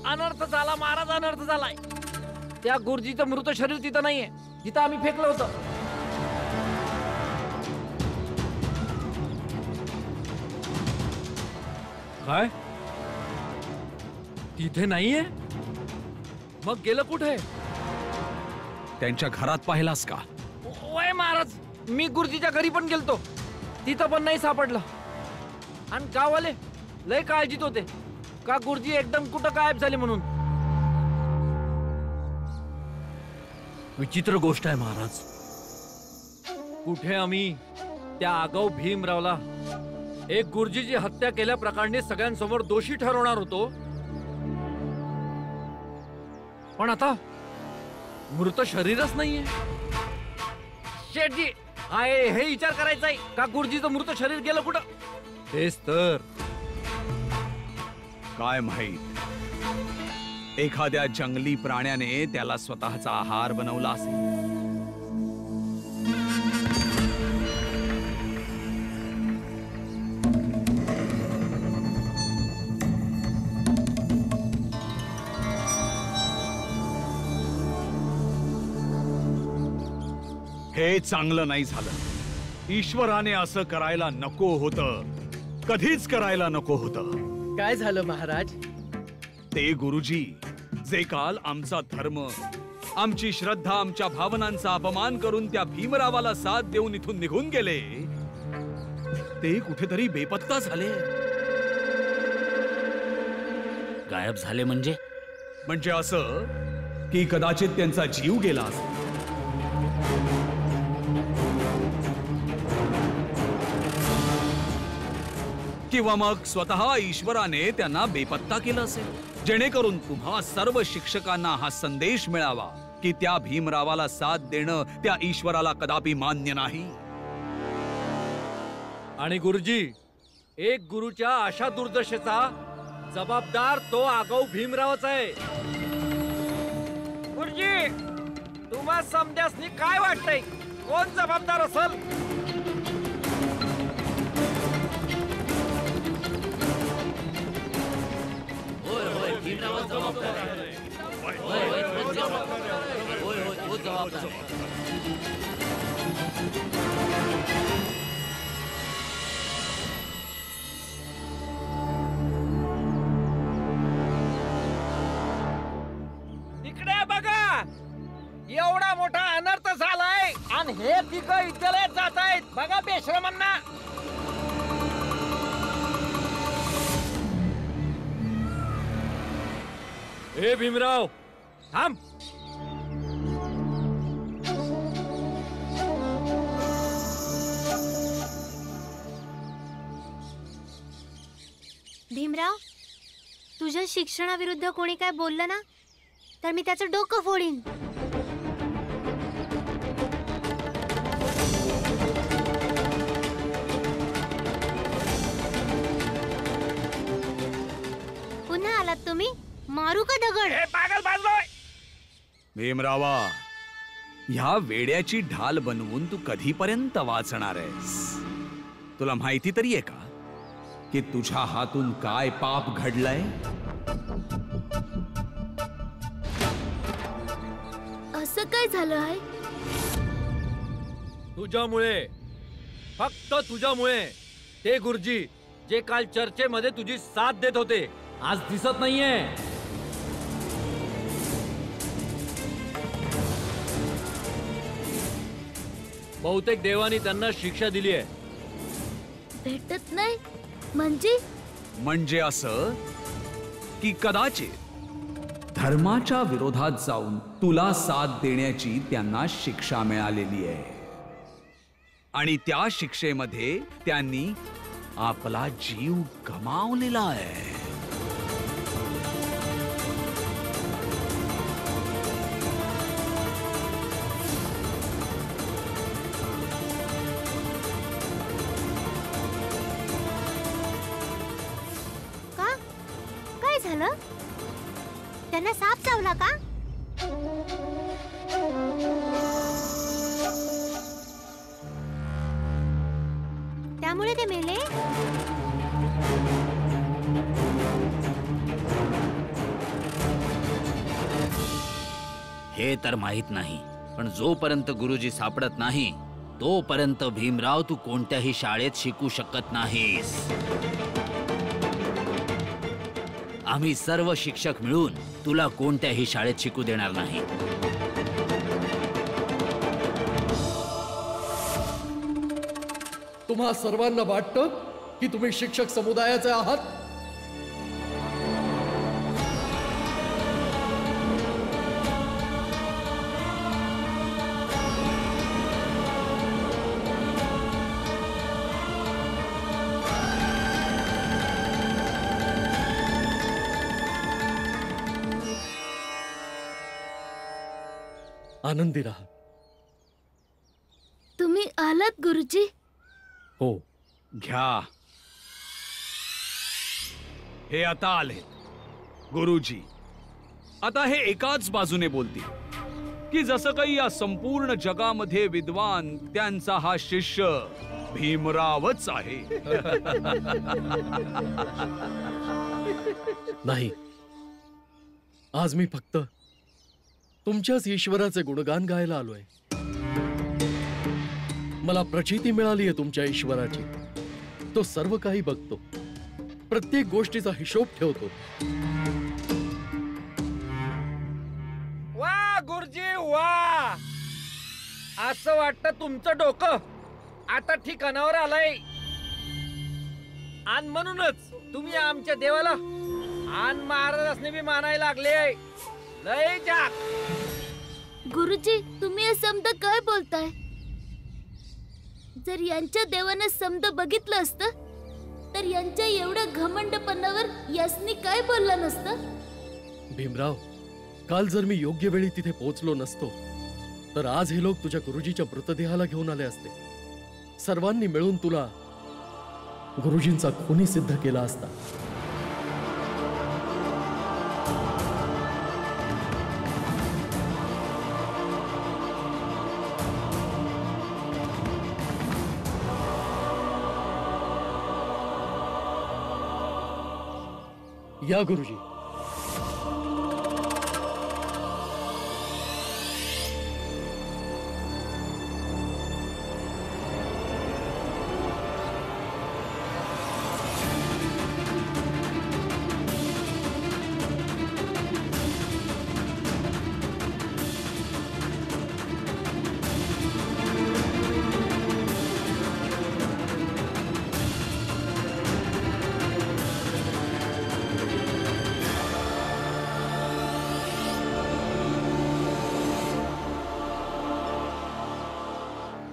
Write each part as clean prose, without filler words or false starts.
अनर्थ झाला महाराज, अनर्थ झालाय. त्या गुरुजीचं मृत शरीर तिथं नाहीये जिथं आम्ही फेकलं होतं. काय? तिथे नाहीये? मग गेलं कुठे? त्यांच्या घरात पाहिलास का? ओय महाराज, मी गुरुजीच्या घरी पण गेलतो, तिथं पण नाही सापडलं. आणि गाववाले लय काळजीत होते का गुरुजी एकदम कुठं गायब झाले म्हणून. विचित्र गोष्ट आहे महाराज. कुठे आम्ही त्या आगाऊ भीमरावला एक गुरुजीची हत्या केल्या प्रकरणी सगळ्यांसमोर दोषी ठरवणार होतो, पण आता मृत शरीरच नाहीये. शेठजी, हे विचार करायचा आहे का गुरुजीचं मृत शरीर गेलं कुठं? तेच तर. काय माहित, एखाद्या जंगली प्राण्याने त्याला स्वतःचा आहार बनवला असेल. हे चांगलं नाही झालं. ईश्वराने असं करायला नको होतं, कधीच करायला नको होतं. काय झालं महाराज? ते गुरुजी जे काल आमचा धर्म, आमची श्रद्धा, आमच्या भावनांचा अपमान करून त्या भीमरावाला साथ देऊन इथून निघून गेले, ते कुठेतरी बेपत्ता झाले. गायब झाले म्हणजे? म्हणजे असं की कदाचित त्यांचा जीव गेला असेल. किंवा मग स्वतः ईश्वराने त्यांना बेपत्ता केलं असेल, जेणेकरून तुम्हा सर्व शिक्षकांना हा संदेश मिळावा की त्या भीमरावाला साथ देणं त्या ईश्वराला कदापि मान्य नाही. आणि गुरुजी, एक गुरुच्या अशा दुर्दशेचा जबाबदार तो आगाऊ भीमरावच आहे. गुरुजी, तुम्हा समजासनी काय वाटतंय, कोण जबाबदार असेल? इकडे बघा, एवढा मोठा अनर्थ झालाय आणि हे पिकं विद्यालयात जात आहेत. बघा बेश्रमांना. हे भीमराव, थांब. भीमराव, तुझ्या शिक्षणाविरुद्ध कोणी काय बोललं ना तर मी त्याचं डोकं फोडीन. पुन्हा आलात तुम्ही? मारू का दगड? पागल बाजलोय. भीमरावा, ह्या वेड्याची ढाल बनवून तू कधीपर्यंत वाचणार आहेस? तुला माहिती तरी आहे का की तुझ्या हातून काय पाप घडलंय? असं काय झालं आहे? तुझ्यामुळे, फक्त तुझ्यामुळे ते गुरुजी जे काल चर्चेमध्ये तुझी साथ देत होते आज दिसत नाहीये. बहुतेक देवानी त्यांना शिक्षा दिली आहे. भेटत नाही म्हणजे असं की कदाचित धर्माच्या विरोधात जाऊन तुला साथ देण्याची त्यांना शिक्षा मिळालेली आहे आणि त्या शिक्षेमध्ये त्यांनी आपला जीव गमावलेला आहे. झालं? त्यांना साप चावला का? त्यामुळे ते मेले? हे तर माहित नाही, पण जोपर्यंत गुरुजी सापडत नाही तोपर्यंत भीमराव तू कोणत्याही शाळेत शिकू शकत नाहीस. आम्ही सर्व शिक्षक मिळून तुला कोणत्याही शाळेत शिकू देणार नाही. तुम्हा सर्वांना वाटतं की तुम्ही शिक्षक समुदायाचे आहात? आनंदी राहा. तुम्ही आलात गुरुजी? हो. घ्या. हे आता आले गुरुजी. आता हे एकाच बाजूने बोलतील की जसं काही या संपूर्ण जगामध्ये विद्वान त्यांचा हा शिष्य भीमरावच आहे. नाही, आज मी फक्त तुमच्याच ईश्वराचे गुणगान गायला आलोय. मला प्रचिती मिळाली आहे तुमच्या ईश्वराची. तो सर्व काही बघतो, प्रत्येक गोष्टीचा हिशोब ठेवतो. वा गुरुजी वा. असं वाटतं तुमचं डोकं आता ठिकाणावर आलंय. आणि म्हणूनच तुम्ही आमच्या देवाला आणि महाराजांनी बी मानायला लागले. लय जाक. गुरुजी, तुम्ही हे समद काय बोलताय? जर यांच्या देवाने समद बघितलं असतं तर यांच्या एवढ्या घमंडपणावर यासनी काय बोललं नसतं? भीमराव, काल जर मी योग्य वेळी तिथे पोहोचलो नसतो तर आज हे लोक तुझ्या गुरुजीच्या मृतदेहाला घेऊन आले असते. सर्वांनी मिळून तुला गुरुजींचा खुनी सिद्ध केला असता. या गुरुजी.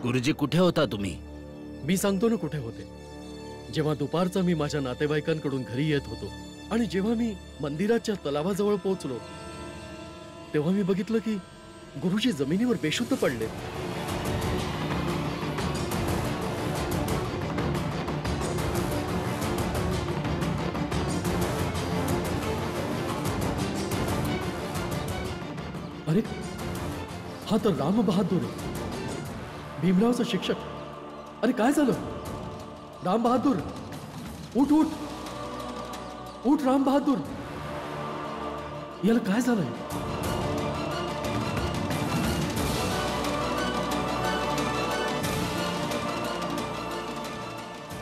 गुरुजी, कुठे होता तुम्ही? मी सांगतो ना कुठे होते. जेव्हा दुपारचा मी माझ्या नातेवाईकांकडून घरी येत होतो आणि जेव्हा मी मंदिराच्या तलावाजवळ पोहोचलो तेव्हा मी बघितलं की गुरुजी जमिनीवर बेशुद्ध पडले. अरे, हा तर राम बहादूर आहे, भीमरावचा शिक्षक. अरे काय झालं? राम बहादूर, उठ उठ उठ. राम बहादूर, याला काय झालंय?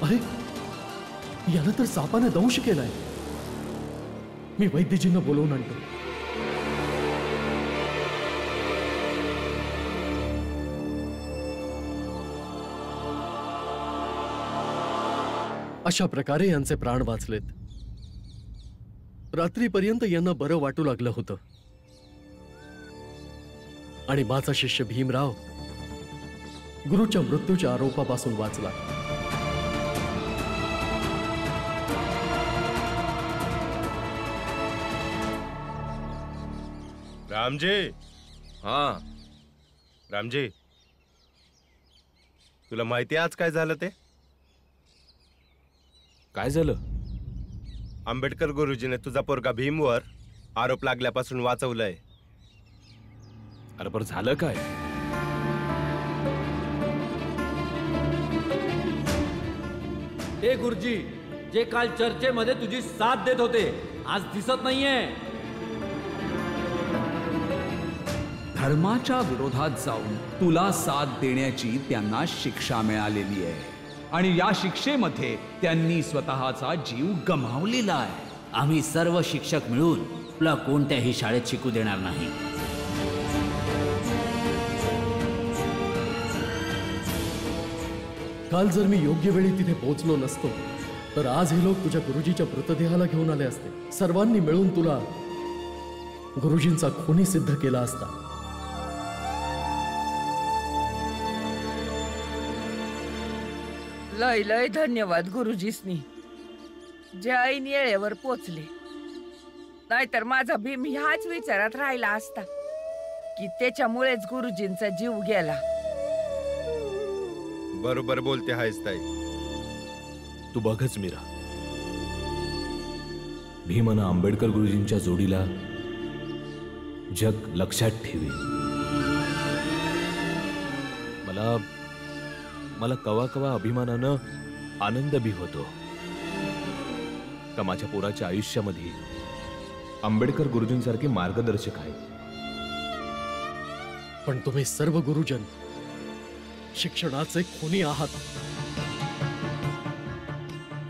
अरे, याला तर सापाने दंश केलाय. मी वैद्यजींना बोलवून आणतो. अशा प्रकारे यांचे प्राण वाचलेत. रात्रीपर्यंत यांना बरं वाटू लागलं होतं आणि माझा शिष्य भीमराव गुरुच्या मृत्यूच्या आरोपापासून वाचला. रामजी. हा रामजी, तुला माहिती आज काय झालं ते? काय झालं? आंबेडकर गुरुजीने तुझा पोरगा भीमवर आरोप लागल्यापासून वाचवलंय. अरे पण झालं काय? हे गुरुजी, जे काल चर्चेमध्ये तुझी साथ देत होते आज दिसत नाहीये. धर्माच्या विरोधात जाऊन तुला साथ देण्याची त्यांना शिक्षा मिळालेली आहे आणि या शिक्षेमध्ये त्यांनी स्वतःचा जीव गमावलेला आहे. आम्ही सर्व शिक्षक मिळून तुला कोणत्याही शाळेत शिकू देणार नाही. काल जर मी योग्य वेळी तिथे पोहोचलो नसतो तर आज हे लोक तुझ्या गुरुजीच्या मृतदेहाला घेऊन आले असते. सर्वांनी मिळून तुला गुरुजींचा खुनी सिद्ध केला असता. लय लय धन्यवाद गुरुजीसनी, जे ऐन येळेवर पोचले. नाहीतर माझा भीम ह्याच विचारात राहिला असता की त्याच्यामुळेच गुरुजींचा जीव गेला. बरोबर बोलते आहेस ताई. तू बघच मीरा, भीम आणि आंबेडकर गुरुजींच्या जोडीला जग लक्षात ठेवी. मला कवा कवा अभिमानानं आनंद बी होतो का माझ्या पोराच्या आयुष्यामध्ये आंबेडकर गुरुजींसारखे मार्गदर्शक आहेत. पण तुम्ही सर्व गुरुजन शिक्षणाचे खुनी आहात.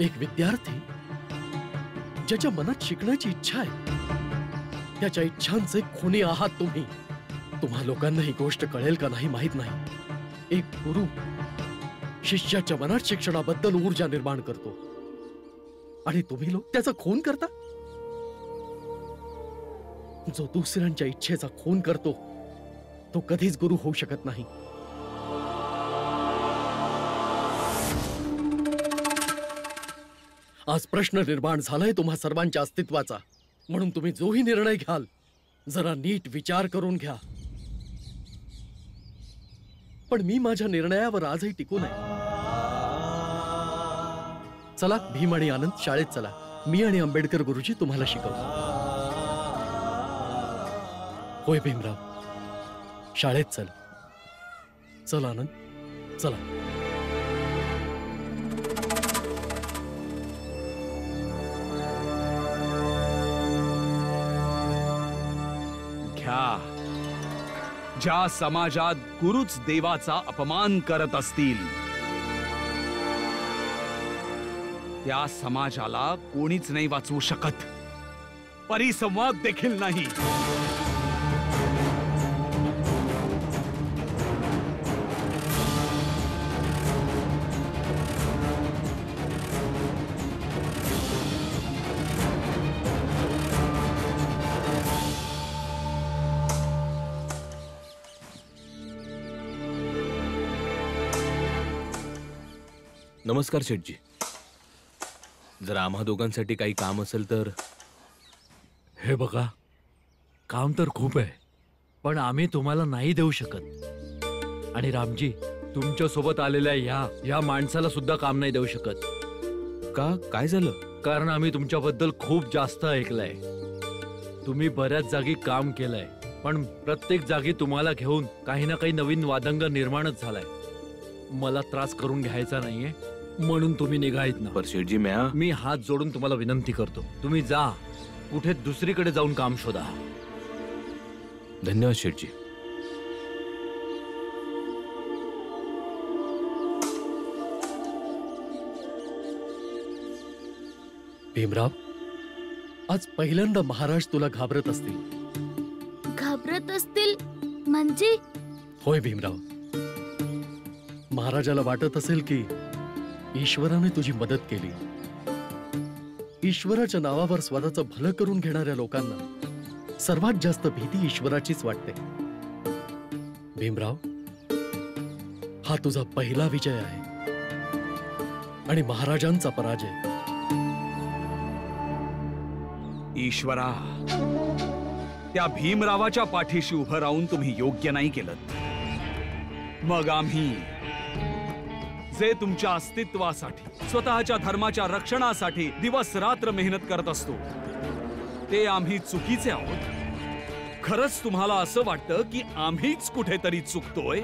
एक विद्यार्थी ज्याच्या मनात शिकण्याची इच्छा आहे त्याच्या इच्छांचे खुनी आहात तुम्ही. तुम्हा लोकांना ही गोष्ट कळेल का नाही माहित नाही. एक गुरु शिष्याच्या मनात शिक्षणाबद्दल ऊर्जा निर्माण करतो आणि तुम्ही लोक त्याचा खून करता. जो दुसऱ्यांच्या इच्छेचा खून करतो तो कधीच गुरु होऊ शकत नाही. आज प्रश्न निर्माण झालाय तुम्हा सर्वांच्या अस्तित्वाचा, म्हणून तुम्ही जोही निर्णय घ्याल जरा नीट विचार करून घ्या. पण मी माझ्या निर्णयावर आजही टिकून आहे. चला भीम आणि आनंद शाळेत चला. मी आणि आंबेडकर गुरुजी तुम्हाला शिकवतो. होय भीमराव, शाळेत चल. चल आनंद, चला. घ्या. ज्या समाजात गुरुच देवाचा अपमान करत असतील त्या समाजाला कोणीच नाही वाचवू शकत, परिसंवाद देखील नाही. नमस्कार शेठजी. जर आम्हा दोघांसाठी काही काम असेल तर. हे बघा, काम तर खूप आहे पण आम्ही तुम्हाला नाही देऊ शकत. आणि रामजी, तुमच्या सोबत आलेल्या या माणसाला सुद्धा काम नाही देऊ शकत. का, काय झालं? कारण आम्ही तुमच्याबद्दल खूप जास्त ऐकलंय. तुम्ही बऱ्याच जागी काम केलंय पण प्रत्येक जागी तुम्हाला घेऊन काही ना काही नवीन वादंग निर्माणच झालाय. मला त्रास करून घ्यायचा नाहीये म्हणून तुम्ही निघायत ना. पर शेठजी, मी हात जोडून तुम्हाला विनंती करतो, तुम्ही जा, कुठे दुसरीकडे जाऊन काम शोधा. धन्यवाद शेठजी. भीमराव, आज पहिल्यांदा महाराज तुला घाबरत असतील. घाबरत असतील म्हणजे? होय भीमराव, महाराजाला वाटत असेल की ईश्वराने तुझी मदत केली. ईश्वराच्या नावावर स्वतःचं भलं करून घेणाऱ्या लोकांना सर्वात जास्त भीती ईश्वराचीच वाटते. भीमराव, हा तुझा पहिला विजय आहे आणि महाराजांचा पराजय. ईश्वरा, त्या भीमरावाच्या पाठीशी उभं राहून तुम्ही योग्य नाही केलं. मग आम्ही जे तुमच्या अस्तित्वासाठी, स्वतःच्या धर्माच्या रक्षणासाठी दिवस रात्र मेहनत करत असतो ते आम्ही चुकीचे आहोत. खरंच तुम्हाला असं वाटतं की आम्हीच कुठेतरी चुकतोय?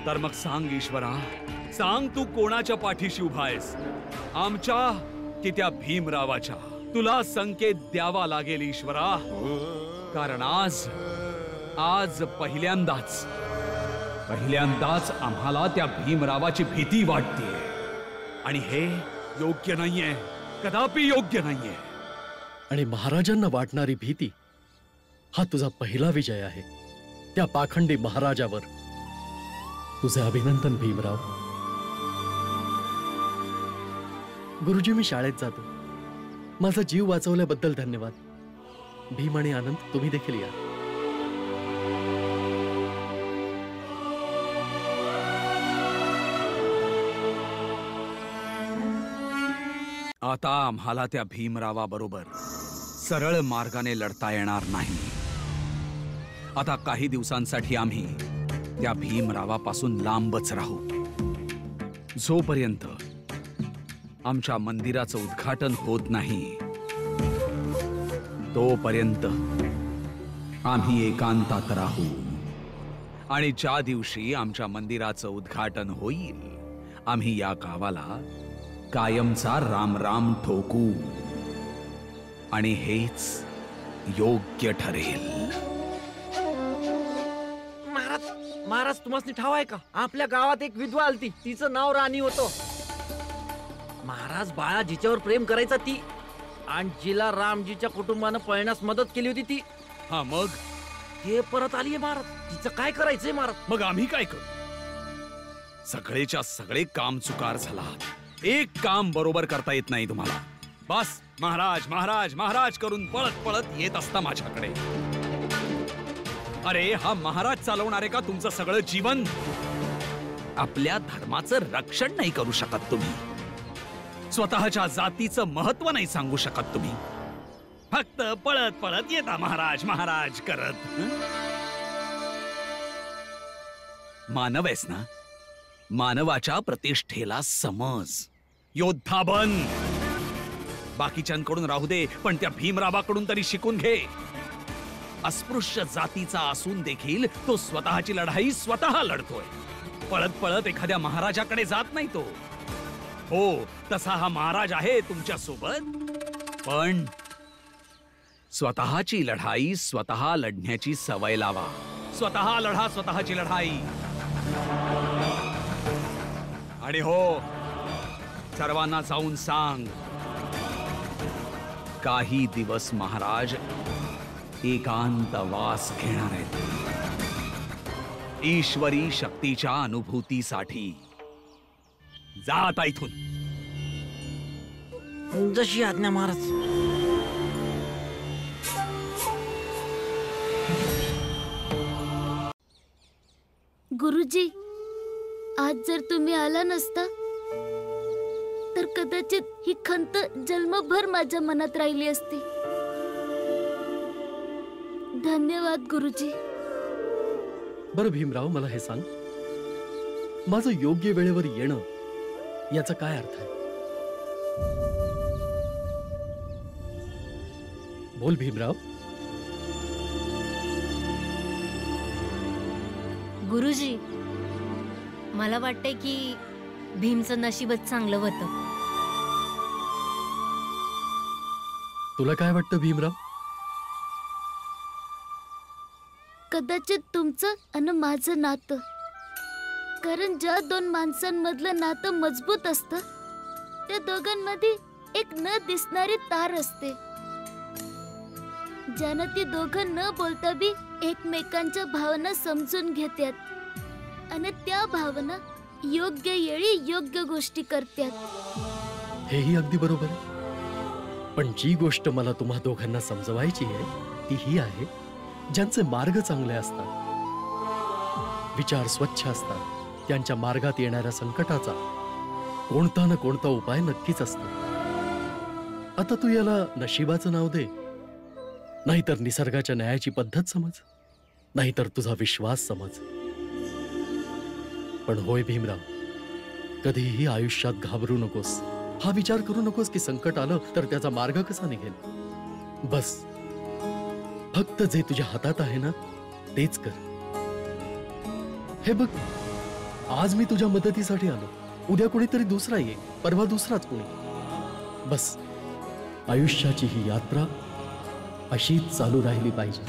तर मग सांग ईश्वरा, सांग तू कोणाच्या पाठीशी उभा आहेस, आमच्या की त्या भीमरावाच्या? तुला संकेत द्यावा लागेल ईश्वरा, कारण आज पहिल्यांदाच आम्हाला त्या भीमरावाची भीती वाटतेय आणि हे योग्य नाहीये, कदापि योग्य नाहीये. आणि महाराजांना वाटणारी भीती हा तुझा पहिला विजय आहे त्या पाखंडी महाराजावर. तुझे अभिनंदन भीमराव. गुरुजी, मी शाळेत जातो. माझा जीव वाचवल्याबद्दल धन्यवाद. भीम आणि आनंद, तुम्ही देखील या. आता आम्हाला त्या भीमरावाबरोबर सरळ मार्गाने लढता येणार नाही. आता काही दिवसांसाठी आम्ही त्या भीमरावापासून लांबच राहू. जोपर्यंत आमच्या मंदिराचं उद्घाटन होत नाही तोपर्यंत आम्ही एकांतात राहू. आणि ज्या दिवशी आमच्या मंदिराचं उद्घाटन होईल आम्ही या गावाला कायमचा राम राम ठोकू आणि हेच योग्य ठरेल. महाराज तुम्हाला ठाव आहे का? आपल्या गावात एक विधवा आलती, तिचं नाव राणी होतं. महाराज बाळा जिच्यावर प्रेम करायचा ती, आणि जिला रामजीच्या कुटुंबानं पळण्यास मदत केली होती ती. हा मग ते परत आलीये महाराज. तिचं काय करायचंय महाराज? मग आम्ही काय करू? सगळेच्या सगळे काम चुकार झालात. एक काम बरोबर करता येत नाही तुम्हाला. बस महाराज महाराज महाराज करून पळत पळत येत असता माझ्याकडे. अरे हा महाराज चालवणार आहे का तुमचं सगळं जीवन? आपल्या धर्माचं रक्षण नाही करू शकत तुम्ही. स्वतःच्या जातीचं महत्व नाही सांगू शकत तुम्ही. फक्त पळत पळत येता महाराज महाराज करत. मानव आहेस ना? मानवाच्या प्रतिष्ठेला समज. योद्धा बन. बाकीच्यांकडून राहू दे, पण त्या भीमरावाकडून तरी शिकून घे. अस्पृश्य जातीचा असून देखील तो स्वतःची लढाई स्वतः लढतोय. पळत पळत एखाद्या महाराजाकडे जात नाही तो. हो, तसा हा महाराज आहे तुमच्या सोबत, पण स्वतःची लढाई स्वतः लढण्याची सवय लावा. स्वतः लढा स्वतःची लढाई. आणि हो, सर्वांना जाऊन सांग, काही दिवस महाराज एकांतवास घेणार आहेत. ईश्वरी शक्तीच्या अनुभूतीसाठी. जा आता इथून. जशी आज्ञा महाराज. गुरुजी, आज जर तुम्ही आला नसता तर कदाचित ही खंत जन्मभर माझ्या मनात राहिली असती. धन्यवाद गुरुजी. बरं भीमराव, मला हे सांग, माझं योग्य वेळेवर येणं याचा काय अर्थ आहे? बोल भीमराव. गुरुजी, मला वाटतंय की भीमचं नशीबच चांगलं होतं. तुला काय वाटतं भीमराव? कदाचित तुमचं आणि माझं नातं, कारण ज्या दोन माणसांमधलं नातं मजबूत असतं त्या दोघांमध्ये एक न दिसणारी तार असते, ज्यानं ती दोघं न बोलता बी एकमेकांच्या भावना समजून घेतात आणि त्या भावना योग्य वेळी योग्य गोष्टी करतात. हेही अगदी बरोबर आहे. पण जी गोष्ट मला तुम्हा दोघांना समजवायची आहे ती ही आहे, ज्यांचे मार्ग चांगले असतात, विचार स्वच्छ असतात, त्यांच्या मार्गात येणाऱ्या संकटाचा कोणता ना कोणता उपाय नक्कीच असतो. आता तू याला नशिबाचं नाव दे, नाहीतर निसर्गाच्या न्यायाची पद्धत समज, नाहीतर तुझा विश्वास समज. पण होय भीमराव, कधीही आयुष्यात घाबरू नकोस. हा विचार करू नकोस की संकट आलं तर त्याचा मार्ग कसा निघेल. बस फक्त जे तुझ्या हातात आहे ना तेच कर. हे बघ, आज मी तुझ्या मदतीसाठी आलो, उद्या कोणीतरी दुसरा येईल, परवा दुसराच कोणी. बस आयुष्याची ही यात्रा अशीच चालू राहिली पाहिजे.